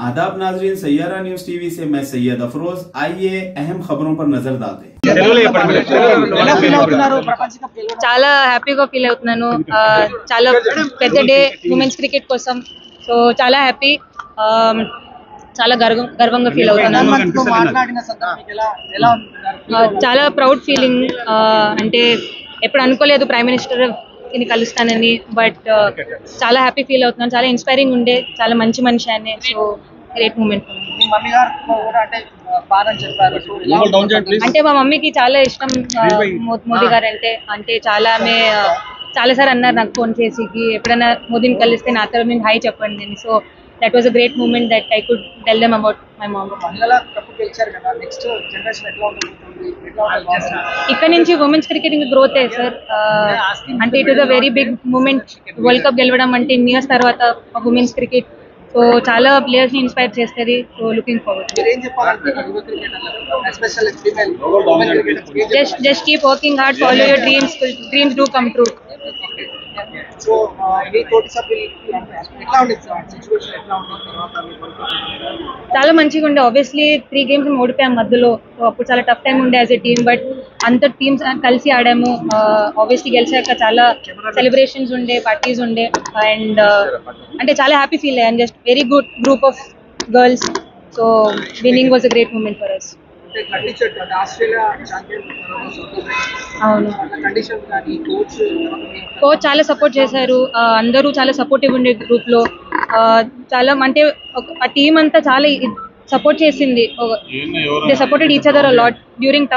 आदाब नाजरीन, Saiyaara news TV से मैं सैयद अफरोज। आइए अहम खबरों पर नजर डालते हैं। చాలా హ్యాపీగా ఫీల్ అవుతున్నాను. చాలా పెద్ద డే ఉమెన్స్ క్రికెట్ కోసం. సో చాలా హ్యాపీ, చాలా గర్వంగా ఫీల్ అవుతున్నాను. చాలా ప్రౌడ్ ఫీలింగ్. అంటే ఎప్పుడు అనుకోలేదు ప్రైమ్ మినిస్టర్ ని కలుస్తానని, బట్ చాలా హ్యాపీ ఫీల్ అవుతున్నాను. చాలా ఇన్స్పైరింగ్ ఉండే, చాలా మంచి మనిషి ఆయన. So great moment. అంటే మా మమ్మీకి చాలా ఇష్టం మోదీ గారు అంటే చాలా. ఆమె చాలా సార్ అన్నారు నాకు ఫోన్ చేసి, ఎప్పుడైనా మోదీని కలిస్తే నా తరఫు నుంచి హాయ్ చెప్పండి అని. So that was a great moment that I could tell them about my mom. ఇక్కడ నుంచి ఉమెన్స్ క్రికెటింగ్ గ్రోత్ సార్. అంటే it is a very big moment. World cup గెలవడం అంటే ఇన్ని ఇయర్స్ తర్వాత ఉమెన్స్ క్రికెట్. సో చాలా ప్లేయర్స్ ని inspire చేస్తుంది. So looking forward. just keep working hard, follow your dreams do come true. చాలా మంచిగా ఉండే. ఆబ్వియస్లీ 3 games ఓడిపోయాం మధ్యలో. సో అప్పుడు చాలా టఫ్ టైం ఉండే యాజ్ ఎ టీమ్. బట్ అంత టీమ్స్ కలిసి ఆడాము. ఆబ్వియస్లీ గెలిచాక చాలా సెలబ్రేషన్స్ ఉండే, పార్టీస్ ఉండే. అండ్ అంటే చాలా హ్యాపీ ఫీల్ అయ్యాను. Just very good group of girls. So winning was a great moment for us. అవును, కోచ్ చాలా సపోర్ట్ చేశారు. అందరూ చాలా సపోర్టివ్ ఉండే గ్రూప్ లో. చాలా అంటే ఆ టీమ్ అంతా చాలా సపోర్ట్ చేసింది. They supported each other a lot during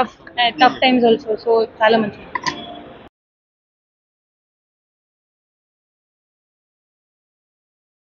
tough times also. So చాలా మంచిది.